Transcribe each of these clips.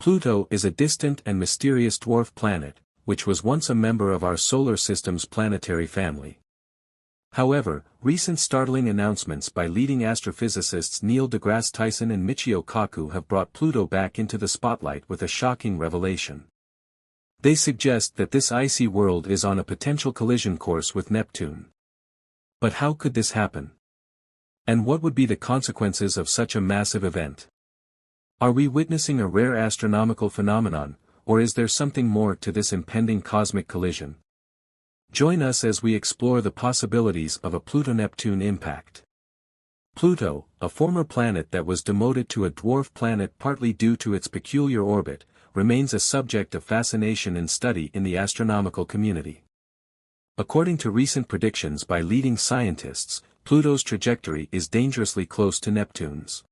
Pluto is a distant and mysterious dwarf planet, which was once a member of our solar system's planetary family. However, recent startling announcements by leading astrophysicists Neil deGrasse Tyson and Michio Kaku have brought Pluto back into the spotlight with a shocking revelation. They suggest that this icy world is on a potential collision course with Neptune. But how could this happen? And what would be the consequences of such a massive event? Are we witnessing a rare astronomical phenomenon, or is there something more to this impending cosmic collision? Join us as we explore the possibilities of a Pluto-Neptune impact. Pluto, a former planet that was demoted to a dwarf planet partly due to its peculiar orbit, remains a subject of fascination and study in the astronomical community. According to recent predictions by leading scientists, Pluto's trajectory is dangerously close to Neptune's.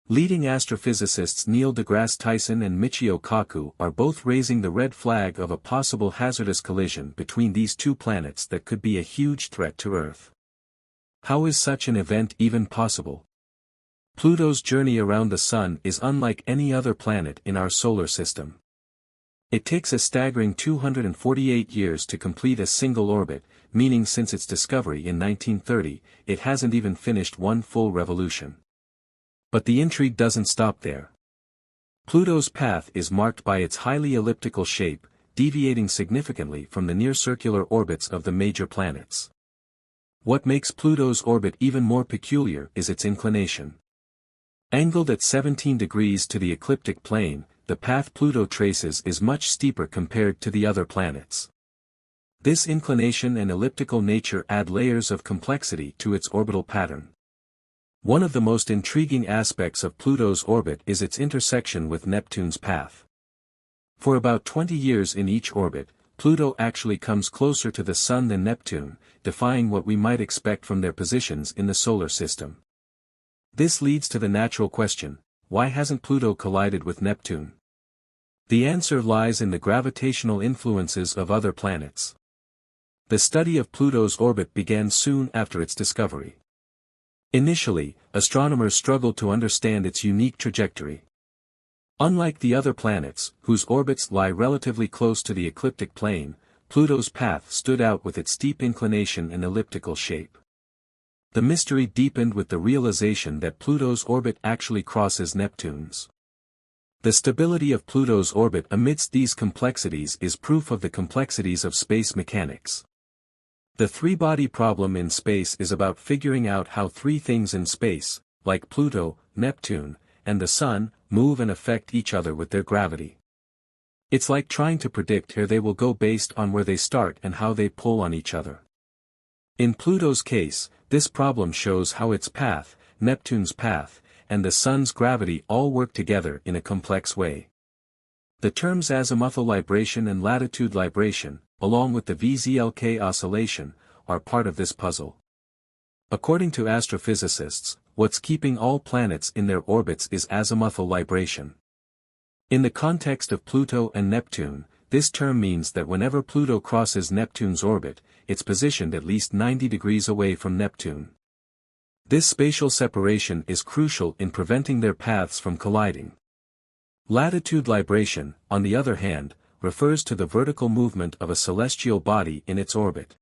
Leading astrophysicists Neil deGrasse Tyson and Michio Kaku are both raising the red flag of a possible hazardous collision between these two planets that could be a huge threat to Earth. How is such an event even possible? Pluto's journey around the Sun is unlike any other planet in our solar system. It takes a staggering 248 years to complete a single orbit, meaning since its discovery in 1930, it hasn't even finished one full revolution. But the intrigue doesn't stop there. Pluto's path is marked by its highly elliptical shape, deviating significantly from the near-circular orbits of the major planets. What makes Pluto's orbit even more peculiar is its inclination. Angled at 17 degrees to the ecliptic plane, the path Pluto traces is much steeper compared to the other planets. This inclination and elliptical nature add layers of complexity to its orbital pattern. One of the most intriguing aspects of Pluto's orbit is its intersection with Neptune's path. For about 20 years in each orbit, Pluto actually comes closer to the Sun than Neptune, defying what we might expect from their positions in the solar system. This leads to the natural question, why hasn't Pluto collided with Neptune? The answer lies in the gravitational influences of other planets. The study of Pluto's orbit began soon after its discovery. Initially, astronomers struggled to understand its unique trajectory. Unlike the other planets, whose orbits lie relatively close to the ecliptic plane, Pluto's path stood out with its steep inclination and elliptical shape. The mystery deepened with the realization that Pluto's orbit actually crosses Neptune's. The stability of Pluto's orbit amidst these complexities is proof of the complexities of space mechanics. The three-body problem in space is about figuring out how three things in space, like Pluto, Neptune, and the Sun, move and affect each other with their gravity. It's like trying to predict where they will go based on where they start and how they pull on each other. In Pluto's case, this problem shows how its path, Neptune's path, and the Sun's gravity all work together in a complex way. The terms azimuthal libration and latitude libration, along with the VZLK oscillation, are part of this puzzle. According to astrophysicists, what's keeping all planets in their orbits is azimuthal libration. In the context of Pluto and Neptune, this term means that whenever Pluto crosses Neptune's orbit, it's positioned at least 90 degrees away from Neptune. This spatial separation is crucial in preventing their paths from colliding. Latitude libration, on the other hand, refers to the vertical movement of a celestial body in its orbit.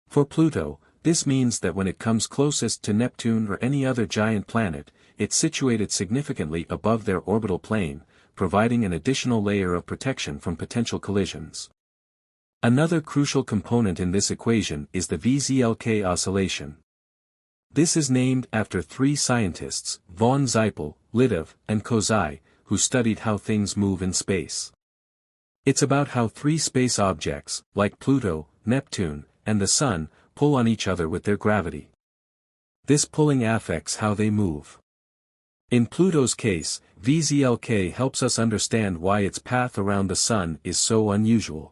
For Pluto, this means that when it comes closest to Neptune or any other giant planet, it's situated significantly above their orbital plane, providing an additional layer of protection from potential collisions. Another crucial component in this equation is the VZLK oscillation. This is named after three scientists, von Zeipel, Lidov, and Kozai, who studied how things move in space. It's about how three space objects, like Pluto, Neptune, and the Sun, pull on each other with their gravity. This pulling affects how they move. In Pluto's case, VZLK helps us understand why its path around the Sun is so unusual.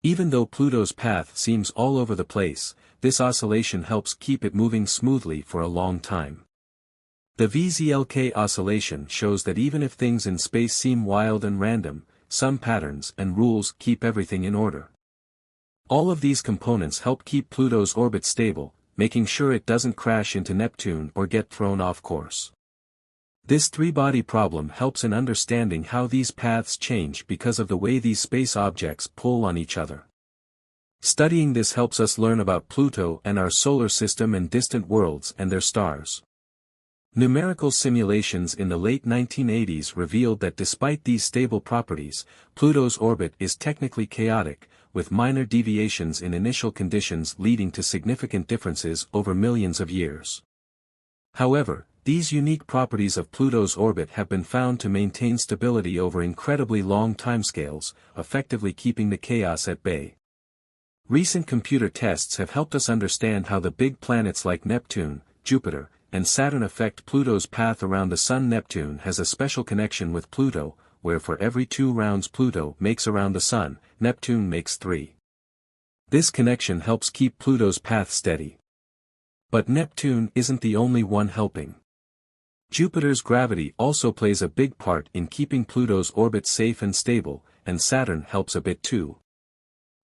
Even though Pluto's path seems all over the place, this oscillation helps keep it moving smoothly for a long time. The VZLK oscillation shows that even if things in space seem wild and random, some patterns and rules keep everything in order. All of these components help keep Pluto's orbit stable, making sure it doesn't crash into Neptune or get thrown off course. This three-body problem helps in understanding how these paths change because of the way these space objects pull on each other. Studying this helps us learn about Pluto and our solar system and distant worlds and their stars. Numerical simulations in the late 1980s revealed that despite these stable properties, Pluto's orbit is technically chaotic, with minor deviations in initial conditions leading to significant differences over millions of years. However, these unique properties of Pluto's orbit have been found to maintain stability over incredibly long timescales, effectively keeping the chaos at bay. Recent computer tests have helped us understand how the big planets like Neptune, Jupiter, and Saturn affect Pluto's path around the Sun. Neptune has a special connection with Pluto, where for every 2 rounds Pluto makes around the Sun, Neptune makes 3. This connection helps keep Pluto's path steady. But Neptune isn't the only one helping. Jupiter's gravity also plays a big part in keeping Pluto's orbit safe and stable, and Saturn helps a bit too.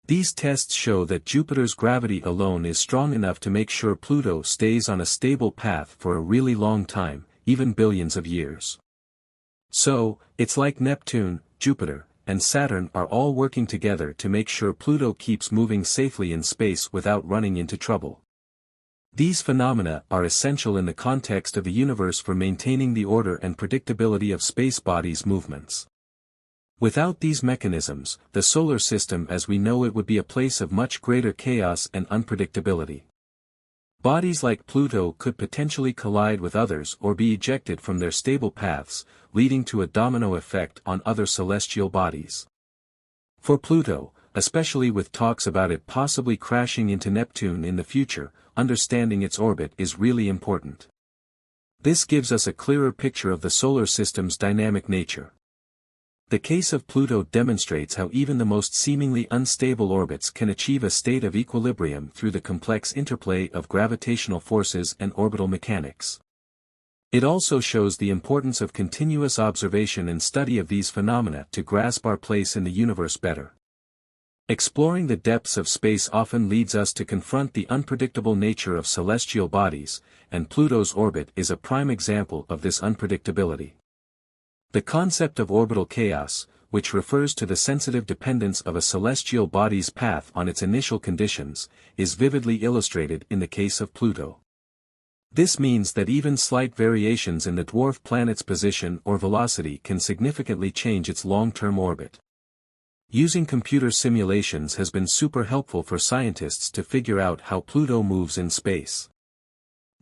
These tests show that Jupiter's gravity alone is strong enough to make sure Pluto stays on a stable path for a really long time, even billions of years. So, it's like Neptune, Jupiter, and Saturn are all working together to make sure Pluto keeps moving safely in space without running into trouble. These phenomena are essential in the context of the universe for maintaining the order and predictability of space bodies' movements. Without these mechanisms, the solar system as we know it would be a place of much greater chaos and unpredictability. Bodies like Pluto could potentially collide with others or be ejected from their stable paths, leading to a domino effect on other celestial bodies. For Pluto, especially with talks about it possibly crashing into Neptune in the future, understanding its orbit is really important. This gives us a clearer picture of the solar system's dynamic nature. The case of Pluto demonstrates how even the most seemingly unstable orbits can achieve a state of equilibrium through the complex interplay of gravitational forces and orbital mechanics. It also shows the importance of continuous observation and study of these phenomena to grasp our place in the universe better. Exploring the depths of space often leads us to confront the unpredictable nature of celestial bodies, and Pluto's orbit is a prime example of this unpredictability. The concept of orbital chaos, which refers to the sensitive dependence of a celestial body's path on its initial conditions, is vividly illustrated in the case of Pluto. This means that even slight variations in the dwarf planet's position or velocity can significantly change its long-term orbit. Using computer simulations has been super helpful for scientists to figure out how Pluto moves in space.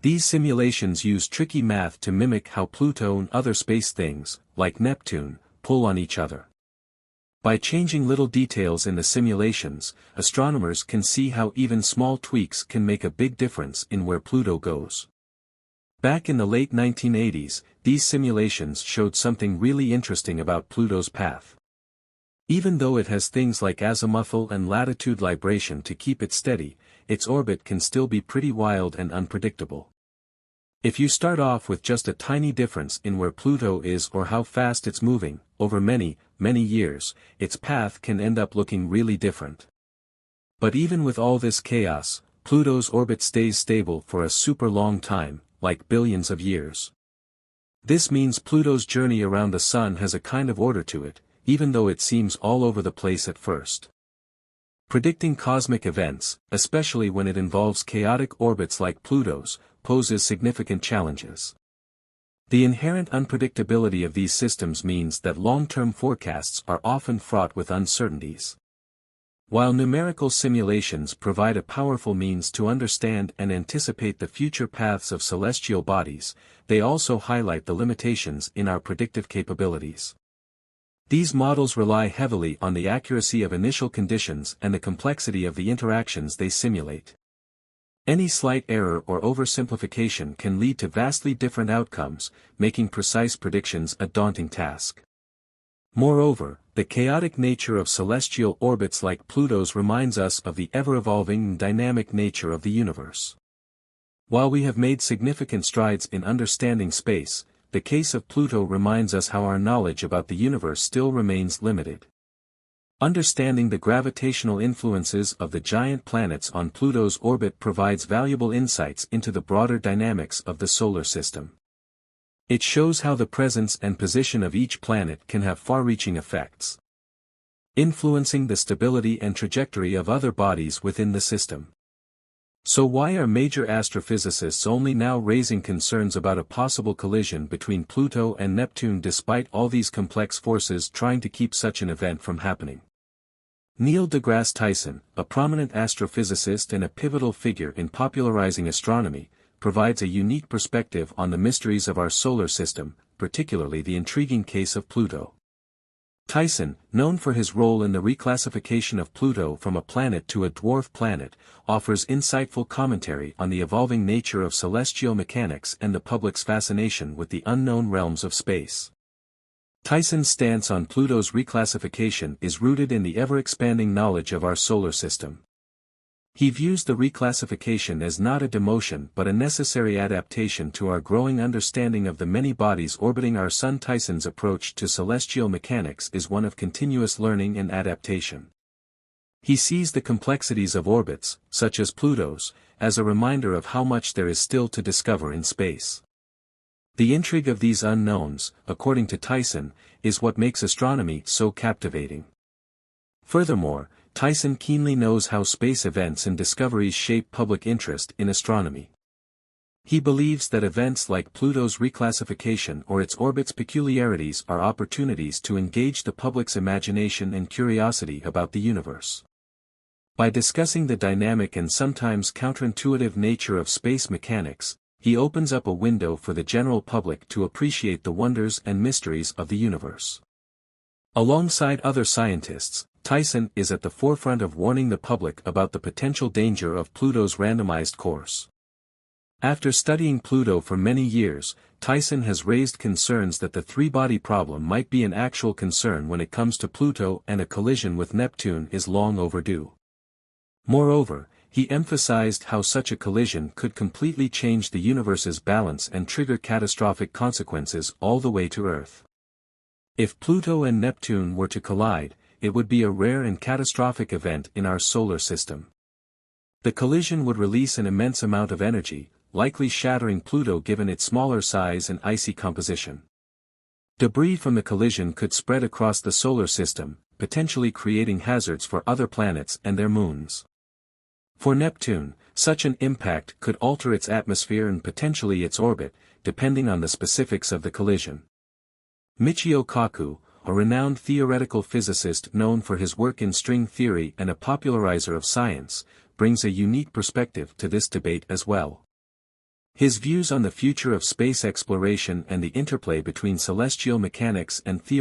These simulations use tricky math to mimic how Pluto and other space things, like Neptune, pull on each other. By changing little details in the simulations, astronomers can see how even small tweaks can make a big difference in where Pluto goes. Back in the late 1980s, these simulations showed something really interesting about Pluto's path. Even though it has things like azimuthal and latitude libration to keep it steady, its orbit can still be pretty wild and unpredictable. If you start off with just a tiny difference in where Pluto is or how fast it's moving, over many, many years, its path can end up looking really different. But even with all this chaos, Pluto's orbit stays stable for a super long time, like billions of years. This means Pluto's journey around the Sun has a kind of order to it, even though it seems all over the place at first. Predicting cosmic events, especially when it involves chaotic orbits like Pluto's, poses significant challenges. The inherent unpredictability of these systems means that long-term forecasts are often fraught with uncertainties. While numerical simulations provide a powerful means to understand and anticipate the future paths of celestial bodies, they also highlight the limitations in our predictive capabilities. These models rely heavily on the accuracy of initial conditions and the complexity of the interactions they simulate. Any slight error or oversimplification can lead to vastly different outcomes, making precise predictions a daunting task. Moreover, the chaotic nature of celestial orbits like Pluto's reminds us of the ever-evolving and dynamic nature of the universe. While we have made significant strides in understanding space, the case of Pluto reminds us how our knowledge about the universe still remains limited. Understanding the gravitational influences of the giant planets on Pluto's orbit provides valuable insights into the broader dynamics of the solar system. It shows how the presence and position of each planet can have far-reaching effects, influencing the stability and trajectory of other bodies within the system. So why are major astrophysicists only now raising concerns about a possible collision between Pluto and Neptune despite all these complex forces trying to keep such an event from happening? Neil deGrasse Tyson, a prominent astrophysicist and a pivotal figure in popularizing astronomy, provides a unique perspective on the mysteries of our solar system, particularly the intriguing case of Pluto. Tyson, known for his role in the reclassification of Pluto from a planet to a dwarf planet, offers insightful commentary on the evolving nature of celestial mechanics and the public's fascination with the unknown realms of space. Tyson's stance on Pluto's reclassification is rooted in the ever-expanding knowledge of our solar system. He views the reclassification as not a demotion but a necessary adaptation to our growing understanding of the many bodies orbiting our Sun. Tyson's approach to celestial mechanics is one of continuous learning and adaptation. He sees the complexities of orbits, such as Pluto's, as a reminder of how much there is still to discover in space. The intrigue of these unknowns, according to Tyson, is what makes astronomy so captivating. Furthermore, Tyson keenly knows how space events and discoveries shape public interest in astronomy. He believes that events like Pluto's reclassification or its orbit's peculiarities are opportunities to engage the public's imagination and curiosity about the universe. By discussing the dynamic and sometimes counterintuitive nature of space mechanics, he opens up a window for the general public to appreciate the wonders and mysteries of the universe. Alongside other scientists, Tyson is at the forefront of warning the public about the potential danger of Pluto's randomized course. After studying Pluto for many years, Tyson has raised concerns that the three-body problem might be an actual concern when it comes to Pluto, and a collision with Neptune is long overdue. Moreover, he emphasized how such a collision could completely change the universe's balance and trigger catastrophic consequences all the way to Earth. If Pluto and Neptune were to collide, it would be a rare and catastrophic event in our solar system. The collision would release an immense amount of energy, likely shattering Pluto given its smaller size and icy composition. Debris from the collision could spread across the solar system, potentially creating hazards for other planets and their moons. For Neptune, such an impact could alter its atmosphere and potentially its orbit, depending on the specifics of the collision. Michio Kaku, a renowned theoretical physicist known for his work in string theory and a popularizer of science, brings a unique perspective to this debate as well. His views on the future of space exploration and the interplay between celestial mechanics and theoretical